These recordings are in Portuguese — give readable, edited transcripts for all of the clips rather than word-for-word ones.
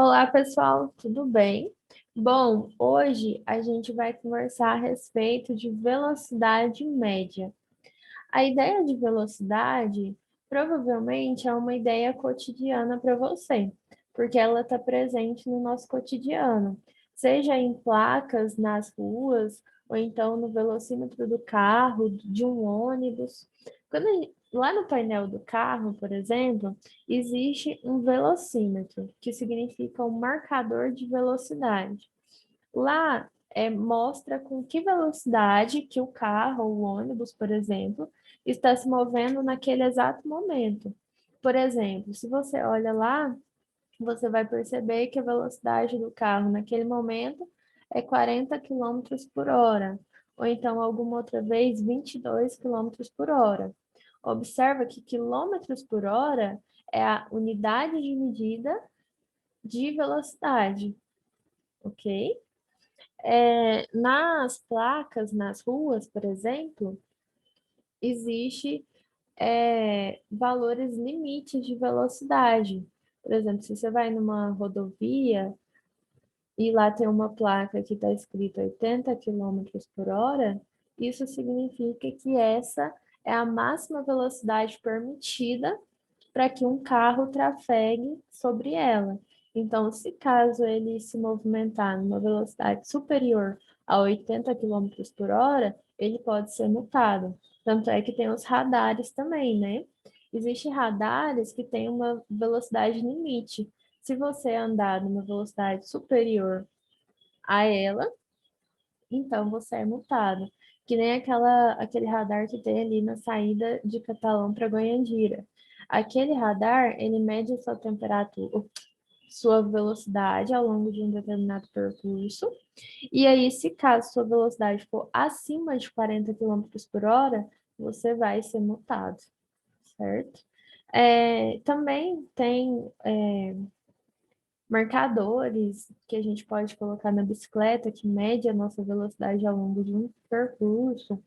Olá, pessoal, tudo bem? Bom, hoje a gente vai conversar a respeito de velocidade média. A ideia de velocidade provavelmente é uma ideia cotidiana para você, porque ela está presente no nosso cotidiano, seja em placas nas ruas, ou então no velocímetro do carro, de um ônibus. Lá no painel do carro, por exemplo, existe um velocímetro, que significa um marcador de velocidade. Lá mostra com que velocidade que o carro ou o ônibus, por exemplo, está se movendo naquele exato momento. Por exemplo, se você olha lá, você vai perceber que a velocidade do carro naquele momento é 40 quilômetros por hora, ou então alguma outra vez 22 quilômetros por hora. Observa que quilômetros por hora é a unidade de medida de velocidade, ok? Nas placas, nas ruas, por exemplo, existe valores limites de velocidade. Por exemplo, se você vai numa rodovia e lá tem uma placa que está escrito 80 quilômetros por hora, isso significa que essa é a máxima velocidade permitida para que um carro trafegue sobre ela. Então, se caso ele se movimentar numa velocidade superior a 80 quilômetros por hora, ele pode ser multado. Tanto é que tem os radares também, né? Existem radares que têm uma velocidade limite. Se você andar numa velocidade superior a ela, então você é multado. Que nem aquele radar que tem ali na saída de Catalão para Goiandira. Aquele radar, ele mede a sua temperatura, sua velocidade ao longo de um determinado percurso. E aí, se caso sua velocidade for acima de 40 quilômetros por hora, você vai ser multado, certo? Também tem marcadores que a gente pode colocar na bicicleta, que mede a nossa velocidade ao longo de um percurso.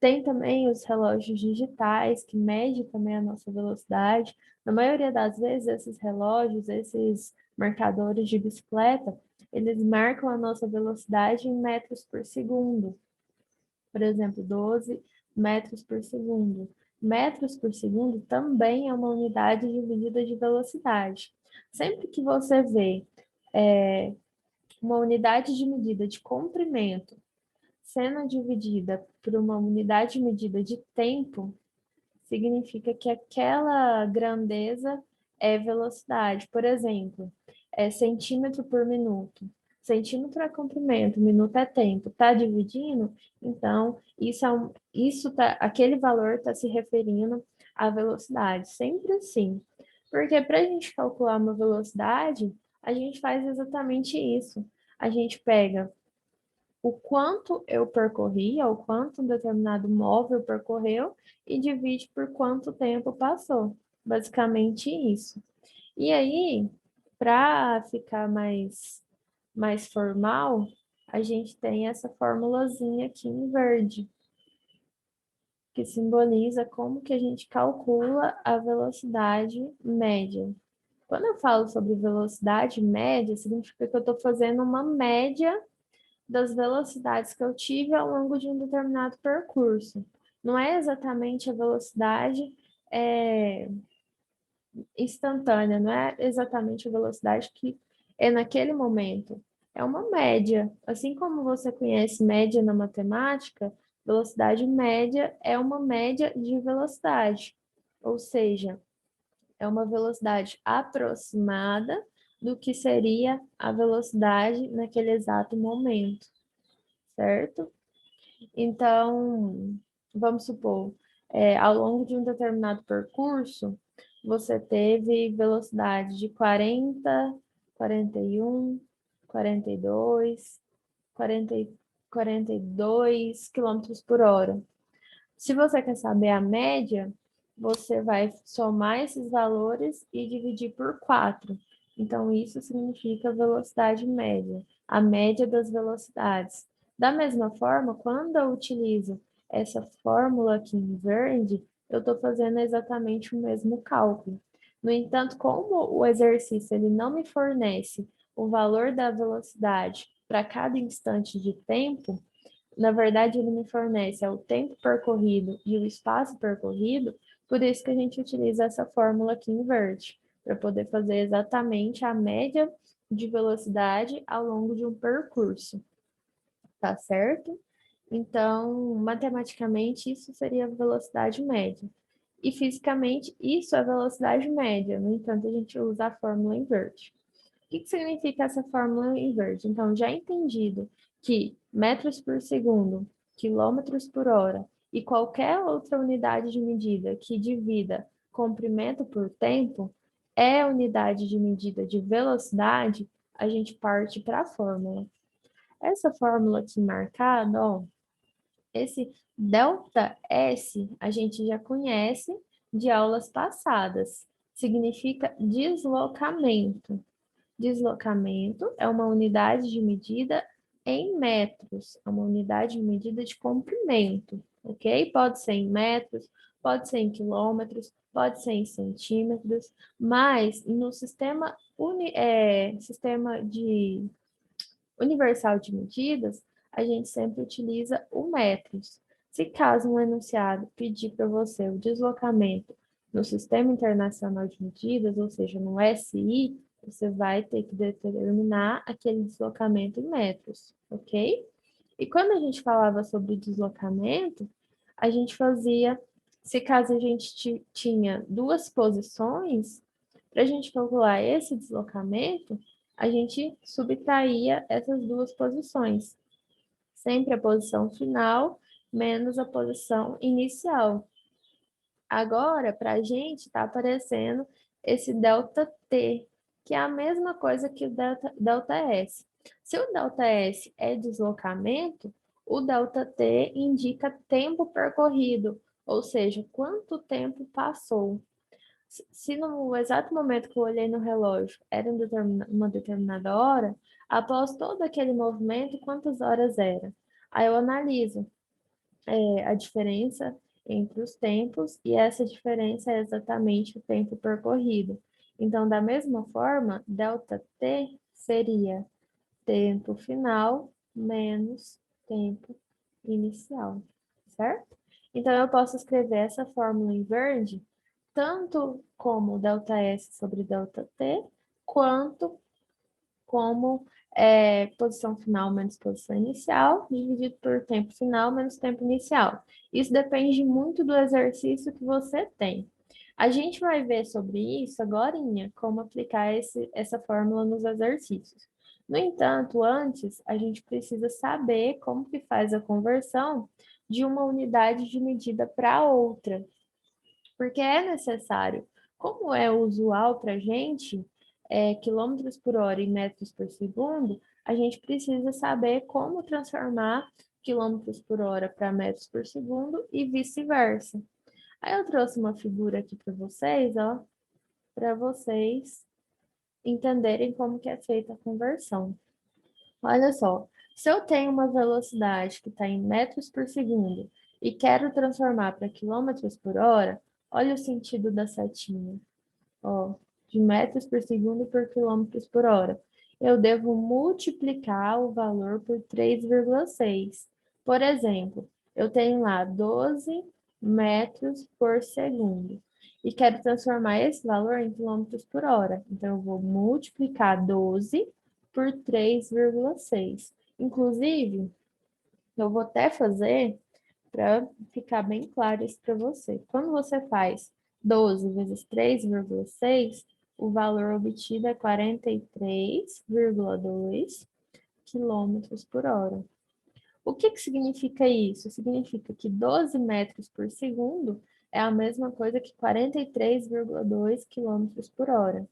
Tem também os relógios digitais, que mede também a nossa velocidade. Na maioria das vezes, esses relógios, esses marcadores de bicicleta, eles marcam a nossa velocidade em metros por segundo. Por exemplo, 12 metros por segundo. Metros por segundo também é uma unidade de medida de velocidade. Sempre que você vê é, uma unidade de medida de comprimento sendo dividida por uma unidade de medida de tempo, significa que aquela grandeza é velocidade. Por exemplo, é centímetro por minuto. Centímetro é comprimento, minuto é tempo. Está dividindo? Então, aquele valor está se referindo à velocidade. Sempre assim. Porque para a gente calcular uma velocidade, a gente faz exatamente isso. A gente pega o quanto eu percorri, ou quanto um determinado móvel percorreu, e divide por quanto tempo passou. Basicamente isso. E aí, para ficar mais formal, a gente tem essa formulazinha aqui em verde, que simboliza como que a gente calcula a velocidade média. Quando eu falo sobre velocidade média, significa que eu estou fazendo uma média das velocidades que eu tive ao longo de um determinado percurso. Não é exatamente a velocidade é, instantânea, não é exatamente a velocidade que é naquele momento. É uma média. Assim como você conhece média na matemática, velocidade média é uma média de velocidade. Ou seja, é uma velocidade aproximada do que seria a velocidade naquele exato momento, certo? Então, vamos supor, ao longo de um determinado percurso, você teve velocidade de 40, 41, 42, 40, 42 quilômetros por hora. Se você quer saber a média, você vai somar esses valores e dividir por 4. Então, isso significa velocidade média, a média das velocidades. Da mesma forma, quando eu utilizo essa fórmula aqui em verde, eu estou fazendo exatamente o mesmo cálculo. No entanto, como o exercício ele não me fornece o valor da velocidade para cada instante de tempo, na verdade, ele me fornece o tempo percorrido e o espaço percorrido, por isso que a gente utiliza essa fórmula aqui em verde, para poder fazer exatamente a média de velocidade ao longo de um percurso, tá certo? Então, matematicamente, isso seria a velocidade média. E fisicamente, isso é a velocidade média. No entanto, a gente usa a fórmula em verde. O que significa essa fórmula em verde? Então, já entendido que metros por segundo, quilômetros por hora e qualquer outra unidade de medida que divida comprimento por tempo é a unidade de medida de velocidade, a gente parte para a fórmula. Essa fórmula aqui marcada, ó, esse delta S a gente já conhece de aulas passadas. Significa deslocamento. Deslocamento é uma unidade de medida em metros, é uma unidade de medida de comprimento, ok? Pode ser em metros, pode ser em quilômetros, pode ser em centímetros, mas no sistema de universal de medidas, a gente sempre utiliza o metros. Se caso um enunciado pedir para você o deslocamento no Sistema Internacional de Medidas, ou seja, no SI, você vai ter que determinar aquele deslocamento em metros, ok? E quando a gente falava sobre deslocamento, a gente fazia, se caso a gente tinha duas posições, para a gente calcular esse deslocamento, a gente subtraía essas duas posições. Sempre a posição final menos a posição inicial. Agora, para a gente, está aparecendo esse ΔT, que é a mesma coisa que o ΔS. Se o ΔS é deslocamento, o ΔT indica tempo percorrido, ou seja, quanto tempo passou. Se no exato momento que eu olhei no relógio era uma determinada hora, após todo aquele movimento, quantas horas era? Aí eu analiso a diferença entre os tempos e essa diferença é exatamente o tempo percorrido. Então, da mesma forma, ΔT seria tempo final menos tempo inicial, certo? Então, eu posso escrever essa fórmula em verde tanto como ΔS sobre ΔT, quanto como posição final menos posição inicial, dividido por tempo final menos tempo inicial. Isso depende muito do exercício que você tem. A gente vai ver sobre isso agora, como aplicar essa fórmula nos exercícios. No entanto, antes, a gente precisa saber como que faz a conversão de uma unidade de medida para outra, porque é necessário. Como é usual para a gente, quilômetros por hora e metros por segundo, a gente precisa saber como transformar quilômetros por hora para metros por segundo e vice-versa. Aí eu trouxe uma figura aqui ó, para vocês entenderem como que é feita a conversão. Olha só, se eu tenho uma velocidade que está em metros por segundo e quero transformar para quilômetros por hora, olha o sentido da setinha, ó, de metros por segundo por quilômetros por hora. Eu devo multiplicar o valor por 3,6. Por exemplo, eu tenho lá 12 metros por segundo e quero transformar esse valor em quilômetros por hora. Então, eu vou multiplicar 12 por 3,6. Inclusive, eu vou até fazer para ficar bem claro isso para você. Quando você faz 12 vezes 3,6, o valor obtido é 43,2 quilômetros por hora. O que significa isso? Significa que 12 metros por segundo é a mesma coisa que 43,2 quilômetros por hora.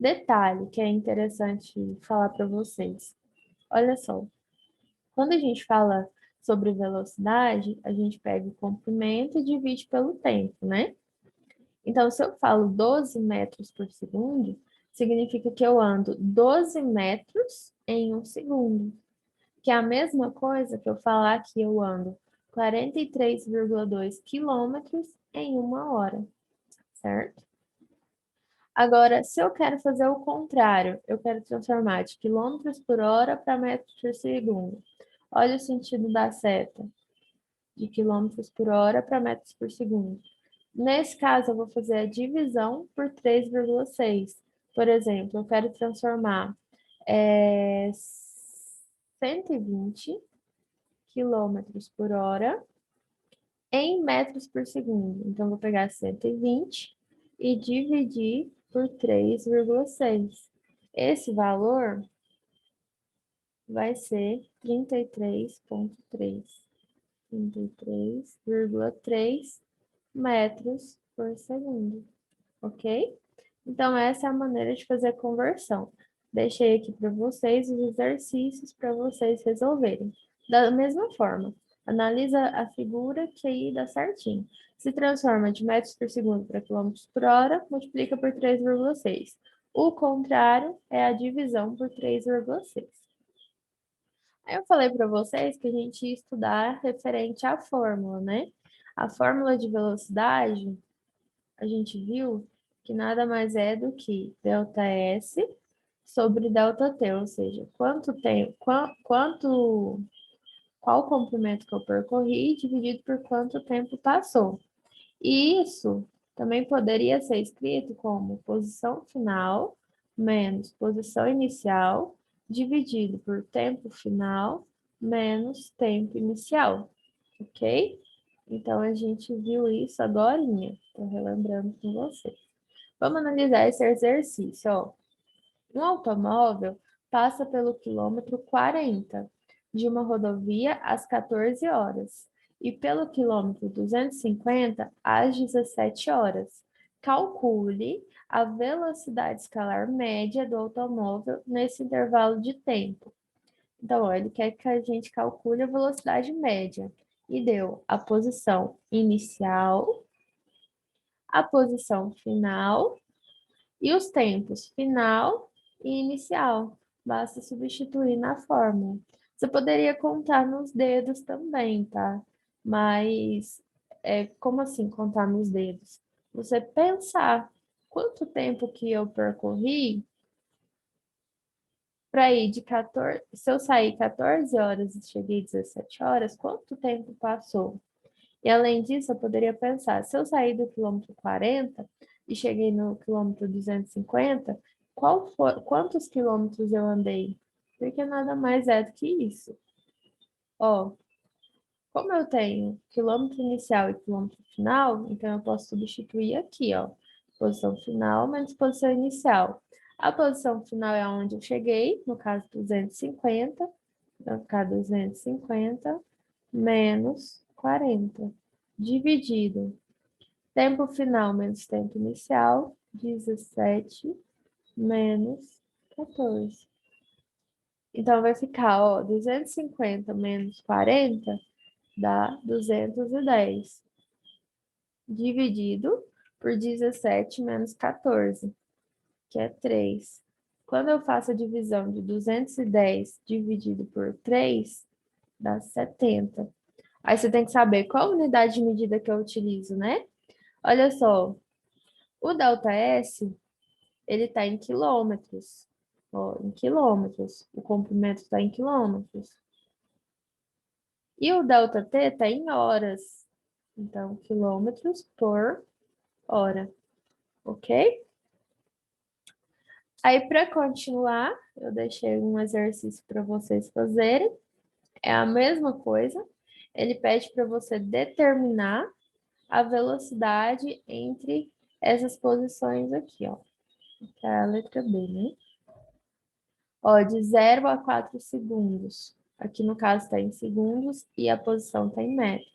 Detalhe que é interessante falar para vocês. Olha só, quando a gente fala sobre velocidade, a gente pega o comprimento e divide pelo tempo, né? Então, se eu falo 12 metros por segundo, significa que eu ando 12 metros em um segundo, que é a mesma coisa que eu falar que eu ando 43,2 quilômetros em uma hora, certo? Agora, se eu quero fazer o contrário, eu quero transformar de quilômetros por hora para metros por segundo. Olha o sentido da seta, de quilômetros por hora para metros por segundo. Nesse caso, eu vou fazer a divisão por 3,6. Por exemplo, eu quero transformar 120 quilômetros por hora em metros por segundo. Então, vou pegar 120 e dividir por 3,6. Esse valor vai ser 33,3. 33,3 metros por segundo, ok? Então, essa é a maneira de fazer a conversão. Deixei aqui para vocês os exercícios para vocês resolverem. Da mesma forma, analisa a figura que aí dá certinho. Se transforma de metros por segundo para quilômetros por hora, multiplica por 3,6. O contrário é a divisão por 3,6. Aí eu falei para vocês que a gente ia estudar referente à fórmula, né? A fórmula de velocidade, a gente viu que nada mais é do que ΔS sobre ΔT, ou seja, qual o comprimento que eu percorri dividido por quanto tempo passou. E isso também poderia ser escrito como posição final menos posição inicial dividido por tempo final menos tempo inicial, ok? Então, a gente viu isso agora, estou relembrando com vocês. Vamos analisar esse exercício, ó. Um automóvel passa pelo quilômetro 40 de uma rodovia às 14 horas e pelo quilômetro 250 às 17 horas. Calcule a velocidade escalar média do automóvel nesse intervalo de tempo. Então, ó, ele quer que a gente calcule a velocidade média e deu a posição inicial, a posição final e os tempos final e inicial. Basta substituir na fórmula. Você poderia contar nos dedos também, tá? Mas como assim contar nos dedos? Você pensar quanto tempo que eu percorri para ir de 14, se eu sair 14 horas e cheguei 17 horas, quanto tempo passou? E além disso, eu poderia pensar, se eu sair do quilômetro 40 e cheguei no quilômetro 250, quantos quilômetros eu andei? Porque nada mais é do que isso. Ó, como eu tenho quilômetro inicial e quilômetro final, então eu posso substituir aqui, ó, posição final menos posição inicial. A posição final é onde eu cheguei, no caso 250, vai ficar 250 menos 40, dividido. Tempo final menos tempo inicial, 17 menos 14. Então, vai ficar, ó, 250 menos 40 dá 210, dividido por 17 menos 14, que é 3. Quando eu faço a divisão de 210 dividido por 3, dá 70. Aí você tem que saber qual unidade de medida que eu utilizo, né? Olha só, o ΔS, ele está em quilômetros. Ó, em quilômetros. O comprimento está em quilômetros. E o ΔT está em horas. Então, quilômetros por hora. Ok? Aí, para continuar, eu deixei um exercício para vocês fazerem. É a mesma coisa. Ele pede para você determinar a velocidade entre essas posições aqui, ó. Que é a letra B, né? Ó, de 0 a 4 segundos. Aqui no caso está em segundos e a posição está em metros.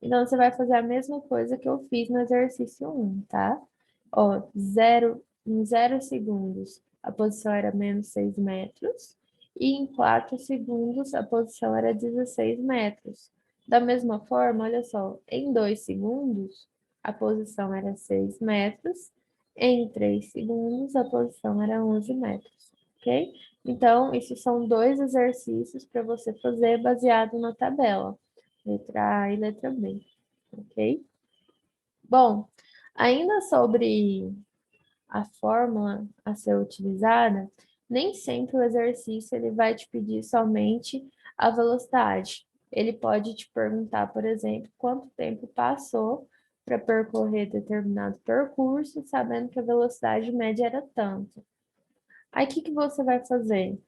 Então, você vai fazer a mesma coisa que eu fiz no exercício 1, tá? Ó, em 0 segundos, a posição era menos 6 metros. E em 4 segundos, a posição era 16 metros. Da mesma forma, olha só, em 2 segundos, a posição era 6 metros. Em 3 segundos, a posição era 11 metros, ok? Então, esses são dois exercícios para você fazer baseado na tabela, letra A e letra B, ok? Bom, ainda sobre a fórmula a ser utilizada, nem sempre o exercício ele vai te pedir somente a velocidade. Ele pode te perguntar, por exemplo, quanto tempo passou para percorrer determinado percurso, sabendo que a velocidade média era tanto. Aí, o que que você vai fazer?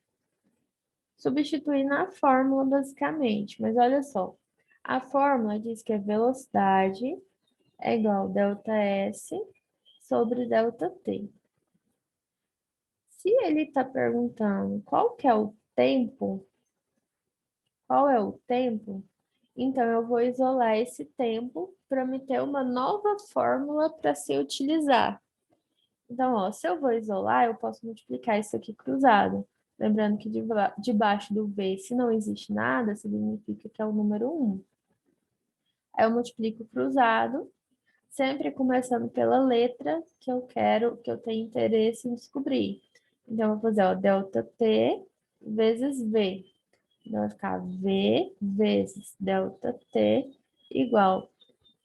Substituir na fórmula, basicamente. Mas olha só, a fórmula diz que a velocidade é igual a ΔS sobre ΔT. Se ele está perguntando qual é o tempo, então eu vou isolar esse tempo para me ter uma nova fórmula para se utilizar. Então, ó, se eu vou isolar, eu posso multiplicar isso aqui cruzado. Lembrando que debaixo do V, se não existe nada, significa que é o número 1. Aí eu multiplico cruzado, sempre começando pela letra que eu quero, que eu tenho interesse em descobrir. Então, eu vou fazer, ó, ΔT vezes V. Então, vai ficar V vezes ΔT igual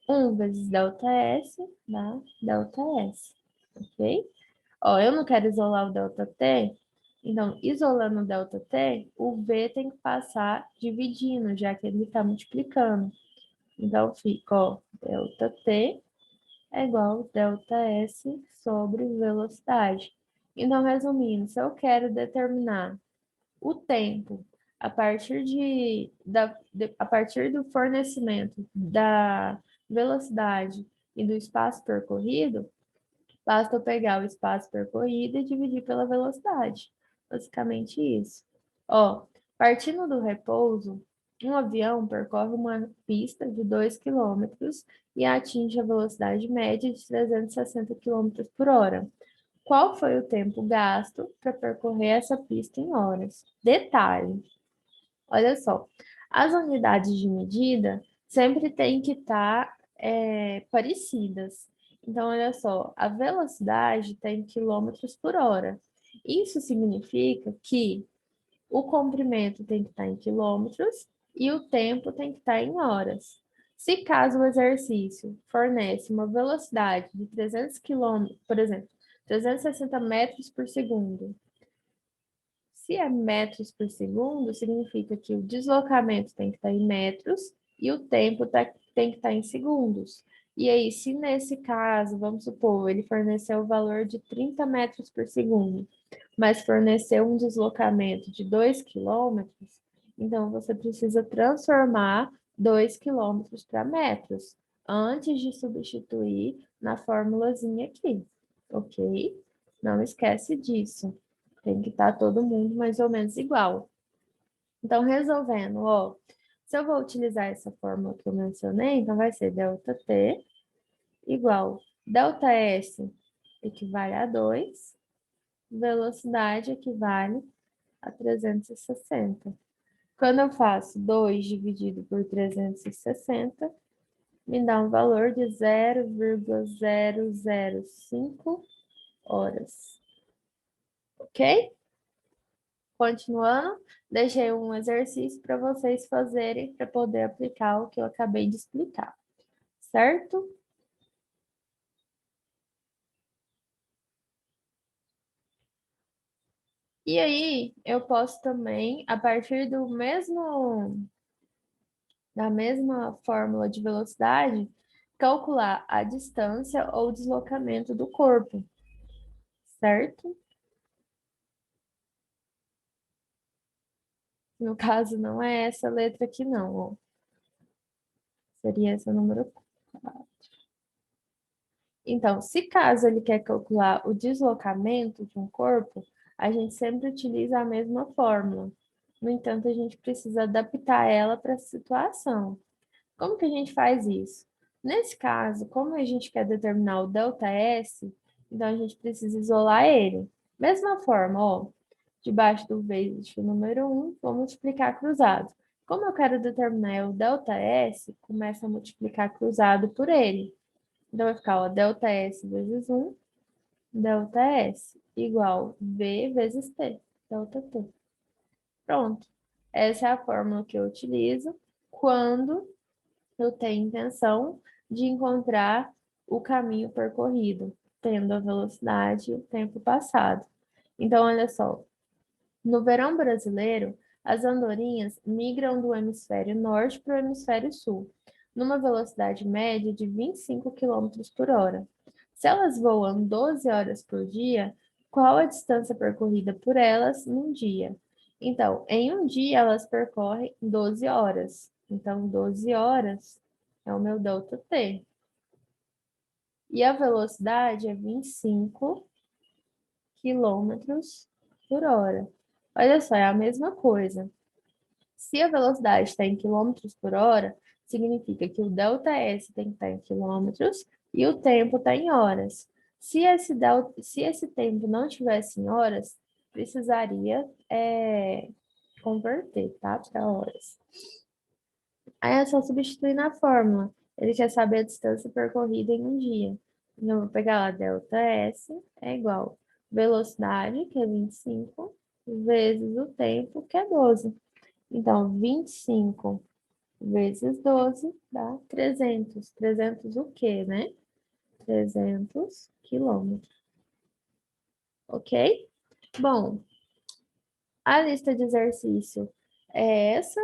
1 vezes ΔS, dá ΔS, ok? Ó, eu não quero isolar o ΔT, então, isolando o ΔT, o V tem que passar dividindo, já que ele está multiplicando. Então, fica, ó, ΔT é igual a ΔS sobre velocidade. Então, resumindo, se eu quero determinar o tempo a partir do fornecimento da velocidade e do espaço percorrido, basta eu pegar o espaço percorrido e dividir pela velocidade. Basicamente isso. Ó, partindo do repouso, um avião percorre uma pista de 2 quilômetros e atinge a velocidade média de 360 quilômetros por hora. Qual foi o tempo gasto para percorrer essa pista em horas? Detalhe, olha só, as unidades de medida sempre têm que estar parecidas. Então, olha só, a velocidade está em quilômetros por hora. Isso significa que o comprimento tem que estar em quilômetros e o tempo tem que estar em horas. Se caso o exercício fornece uma velocidade de 300 quilômetros, por exemplo, 360 metros por segundo, se é metros por segundo, significa que o deslocamento tem que estar em metros e o tempo tem que estar em segundos. E aí, se nesse caso, vamos supor, ele forneceu o valor de 30 metros por segundo, mas forneceu um deslocamento de 2 quilômetros, então você precisa transformar 2 quilômetros para metros, antes de substituir na formulazinha aqui, ok? Não esquece disso. Tem que estar todo mundo mais ou menos igual. Então, resolvendo, ó, se eu vou utilizar essa fórmula que eu mencionei, então vai ser ΔT igual ΔS equivale a 2, velocidade equivale a 360. Quando eu faço 2 dividido por 360, me dá um valor de 0,005 horas. Ok? Continuando, deixei um exercício para vocês fazerem para poder aplicar o que eu acabei de explicar, certo? E aí, eu posso também, a partir da mesma fórmula de velocidade, calcular a distância ou deslocamento do corpo, certo? No caso, não é essa letra aqui, não, ó. Seria esse o número 4. Então, se caso ele quer calcular o deslocamento de um corpo, a gente sempre utiliza a mesma fórmula. No entanto, a gente precisa adaptar ela para a situação. Como que a gente faz isso? Nesse caso, como a gente quer determinar o ΔS, então a gente precisa isolar ele. Mesma forma, ó, debaixo do vezes o número 1, vou multiplicar cruzado. Como eu quero determinar o ΔS, começa a multiplicar cruzado por ele. Então, vai ficar, ó, ΔS vezes 1, ΔS igual V vezes T, ΔT. Pronto. Essa é a fórmula que eu utilizo quando eu tenho intenção de encontrar o caminho percorrido. tendo a velocidade e o tempo passado. Então, olha só, no verão brasileiro, as andorinhas migram do hemisfério norte para o hemisfério sul, numa velocidade média de 25 quilômetros por hora. Se elas voam 12 horas por dia, qual a distância percorrida por elas num dia? Então, em um dia elas percorrem 12 horas. Então, 12 horas é o meu delta T. E a velocidade é 25 quilômetros por hora. Olha só, é a mesma coisa. Se a velocidade está em quilômetros por hora, significa que o ΔS tem que estar em quilômetros e o tempo está em horas. Se esse tempo não estivesse em horas, precisaria converter, tá? Para horas. Aí é só substituir na fórmula. Ele quer saber a distância percorrida em um dia. Então, eu vou pegar lá, ΔS é igual velocidade, que é 25, vezes o tempo, que é 12. Então, 25 vezes 12 dá 300. 300 o quê, né? 300 quilômetros. Ok? Bom, a lista de exercício é essa.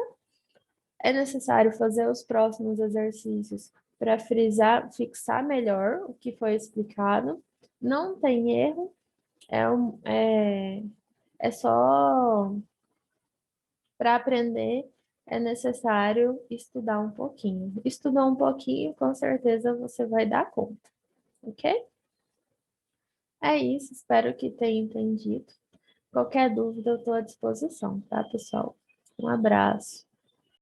É necessário fazer os próximos exercícios para fixar melhor o que foi explicado. Não tem erro, é só para aprender é necessário estudar um pouquinho. Estudar um pouquinho, com certeza você vai dar conta, ok? É isso, espero que tenha entendido. Qualquer dúvida, eu estou à disposição, tá, pessoal? Um abraço.